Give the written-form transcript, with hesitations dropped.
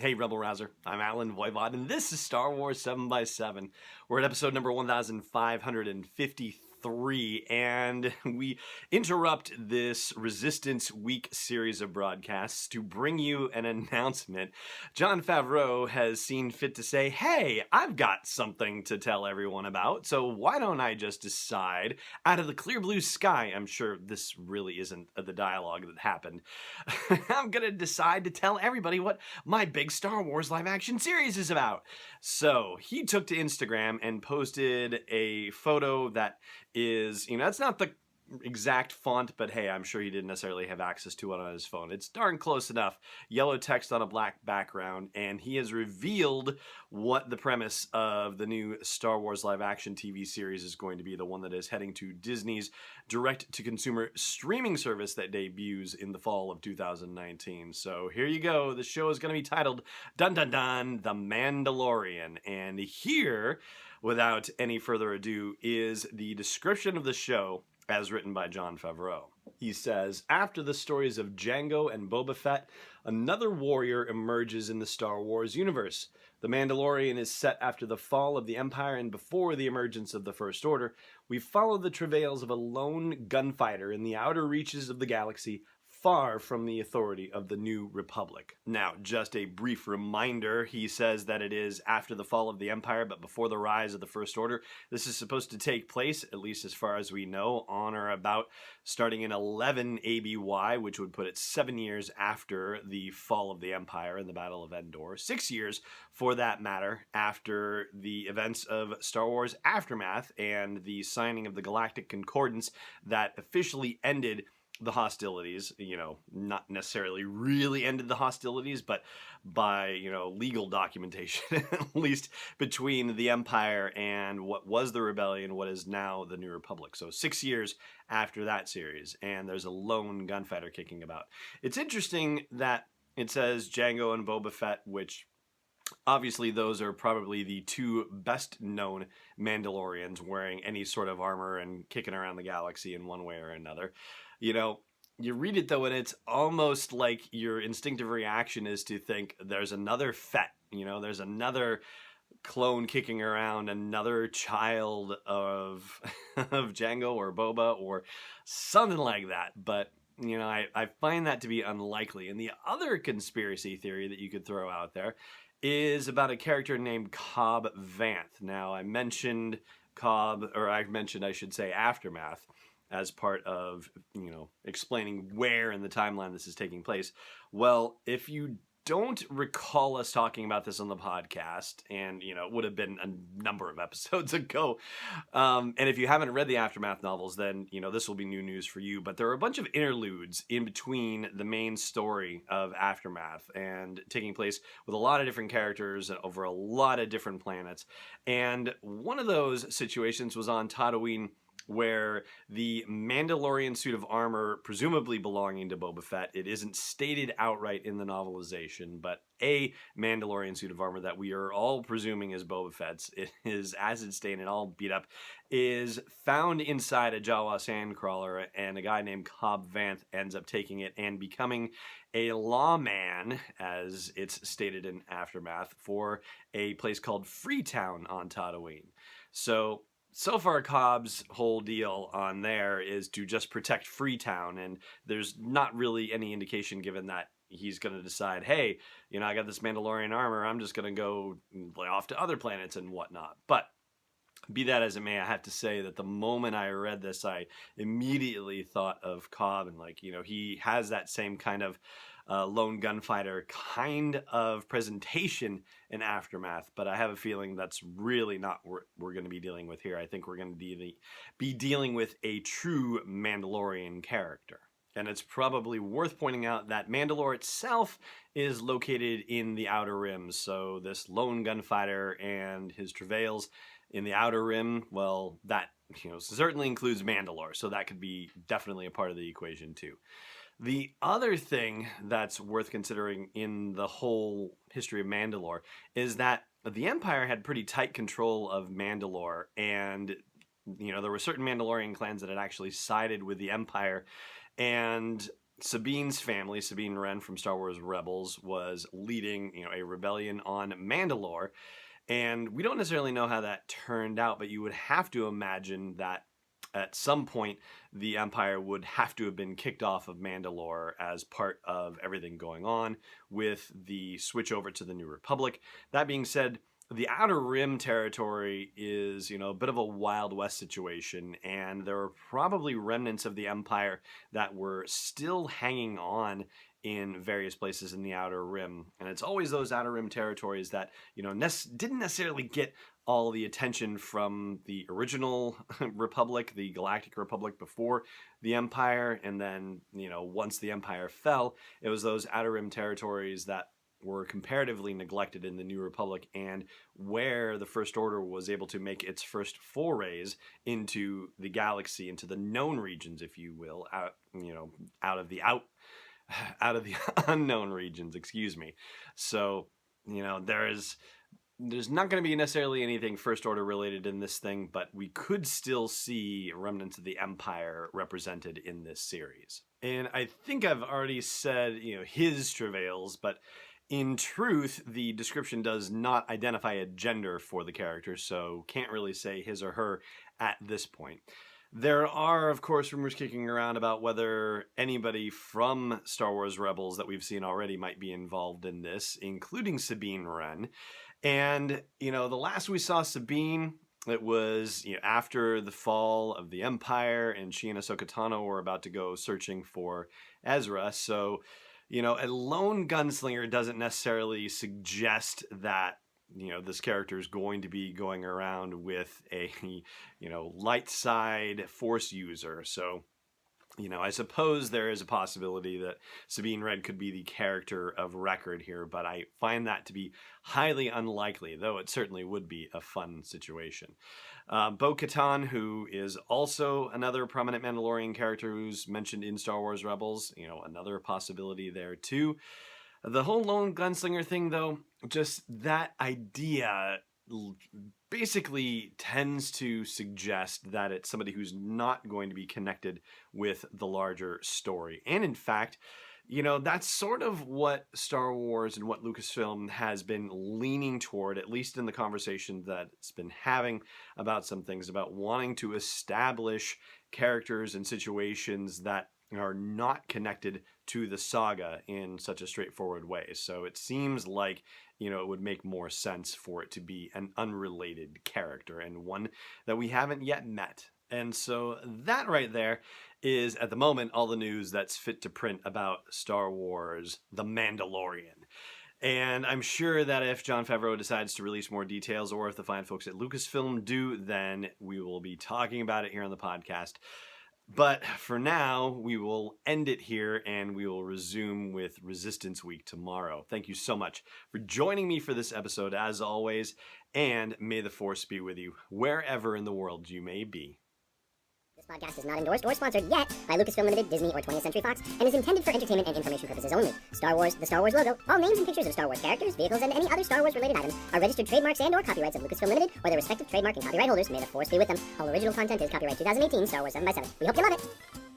Hey, Rebel Rouser. I'm Alan Voivod, and this is Star Wars 7x7. We're at episode number 1553, and we interrupt this Resistance Week series of broadcasts to bring you an announcement. Jon Favreau has seen fit to say, hey, I've got something to tell everyone about, so why don't I just decide, out of the clear blue sky, I'm sure this really isn't the dialogue that happened, I'm gonna decide to tell everybody what my big Star Wars live action series is about. So he took to Instagram and posted a photo that is, it's not the exact font, but hey, I'm sure he didn't necessarily have access to it on his phone. It's darn close enough. Yellow text on a black background, and he has revealed what the premise of the new Star Wars live action TV series is going to be, the one that is heading to Disney's direct-to-consumer streaming service that debuts in the fall of 2019. So here you go. The show is going to be titled, dun dun dun, The Mandalorian. And here, without any further ado, is the description of the show as written by Jon Favreau. He says, after the stories of Jango and Boba Fett, another warrior emerges in the Star Wars universe. The Mandalorian is set after the fall of the Empire and before the emergence of the First Order. We follow the travails of a lone gunfighter in the outer reaches of the galaxy, far from the authority of the New Republic. Now, just a brief reminder, he says that it is after the fall of the Empire, but before the rise of the First Order. This is supposed to take place, at least as far as we know, on or about starting in 11 ABY, which would put it 7 years after the fall of the Empire and the Battle of Endor. 6 years, for that matter, after the events of Star Wars Aftermath and the signing of the Galactic Concordance that officially ended the hostilities, not necessarily really ended the hostilities, but by, legal documentation, at least between the Empire and what was the Rebellion, what is now the New Republic. So 6 years after that series, and there's a lone gunfighter kicking about. It's interesting that it says Jango and Boba Fett, which obviously those are probably the two best known Mandalorians wearing any sort of armor and kicking around the galaxy in one way or another. You read it though, and it's almost like your instinctive reaction is to think there's another Fett, there's another clone kicking around, another child of of Jango or Boba or something like that. But I find that to be unlikely. And the other conspiracy theory that you could throw out there is about a character named Cobb Vanth. Now, I mentioned I should say Aftermath, as part of, explaining where in the timeline this is taking place. Well, if you don't recall us talking about this on the podcast, and, it would have been a number of episodes ago, and if you haven't read the Aftermath novels, then, this will be new news for you, but there are a bunch of interludes in between the main story of Aftermath, and taking place with a lot of different characters over a lot of different planets, and one of those situations was on Tatooine, where the Mandalorian suit of armor, presumably belonging to Boba Fett, it isn't stated outright in the novelization, but a Mandalorian suit of armor that we are all presuming is Boba Fett's, it is acid stained and all beat up, is found inside a Jawa sandcrawler, and a guy named Cobb Vanth ends up taking it and becoming a lawman, as it's stated in Aftermath, for a place called Freetown on Tatooine. So far, Cobb's whole deal on there is to just protect Freetown, and there's not really any indication given that he's going to decide, hey, I got this Mandalorian armor, I'm just going to go off to other planets and whatnot. But be that as it may, I have to say that the moment I read this, I immediately thought of Cobb, and he has that same kind of lone gunfighter kind of presentation in Aftermath, but I have a feeling that's really not what we're going to be dealing with here. I think we're going to be dealing with a true Mandalorian character. And it's probably worth pointing out that Mandalore itself is located in the Outer Rim, so this lone gunfighter and his travails in the Outer Rim, well, that certainly includes Mandalore, so that could be definitely a part of the equation too. The other thing that's worth considering in the whole history of Mandalore is that the Empire had pretty tight control of Mandalore, and there were certain Mandalorian clans that had actually sided with the Empire, and Sabine's family, Sabine Wren from Star Wars Rebels, was leading, a rebellion on Mandalore. And we don't necessarily know how that turned out, but you would have to imagine that at some point the Empire would have to have been kicked off of Mandalore as part of everything going on with the switch over to the New Republic. That being said, the Outer Rim territory is, a bit of a Wild West situation, and there are probably remnants of the Empire that were still hanging on in various places in the Outer Rim. And it's always those Outer Rim territories that, didn't necessarily get all the attention from the original Republic, the Galactic Republic before the Empire. And then, once the Empire fell, it was those Outer Rim territories that were comparatively neglected in the New Republic, and where the First Order was able to make its first forays into the galaxy, into the known regions, if you will, out of the unknown regions, excuse me. So, there's not going to be necessarily anything First Order related in this thing, but we could still see remnants of the Empire represented in this series. And I think I've already said, his travails, but in truth, the description does not identify a gender for the character, so can't really say his or her at this point. There are, of course, rumors kicking around about whether anybody from Star Wars Rebels that we've seen already might be involved in this, including Sabine Wren. And, the last we saw Sabine, it was after the fall of the Empire, and she and Ahsoka Tano were about to go searching for Ezra, so a lone gunslinger doesn't necessarily suggest that, this character is going to be going around with a, light side Force user. So, I suppose there is a possibility that Sabine Wren could be the character of record here, but I find that to be highly unlikely, though it certainly would be a fun situation. Bo-Katan, who is also another prominent Mandalorian character who's mentioned in Star Wars Rebels, another possibility there too. The whole lone gunslinger thing, though, just that idea basically tends to suggest that it's somebody who's not going to be connected with the larger story. And in fact, that's sort of what Star Wars and what Lucasfilm has been leaning toward, at least in the conversation that it's been having about some things, about wanting to establish characters and situations that are not connected to the saga in such a straightforward way. So it seems like, it would make more sense for it to be an unrelated character and one that we haven't yet met. And so that right there is, at the moment, all the news that's fit to print about Star Wars: The Mandalorian. And I'm sure that if Jon Favreau decides to release more details, or if the fine folks at Lucasfilm do, then we will be talking about it here on the podcast. But for now, we will end it here, and we will resume with Resistance Week tomorrow. Thank you so much for joining me for this episode, as always, and may the Force be with you wherever in the world you may be. This podcast is not endorsed or sponsored yet by Lucasfilm Limited, Disney, or 20th Century Fox, and is intended for entertainment and information purposes only. Star Wars, the Star Wars logo, all names and pictures of Star Wars characters, vehicles, and any other Star Wars-related items are registered trademarks and/or copyrights of Lucasfilm Limited or their respective trademark and copyright holders. May the Force be with them. All original content is copyright 2018, Star Wars 7x7. We hope you love it!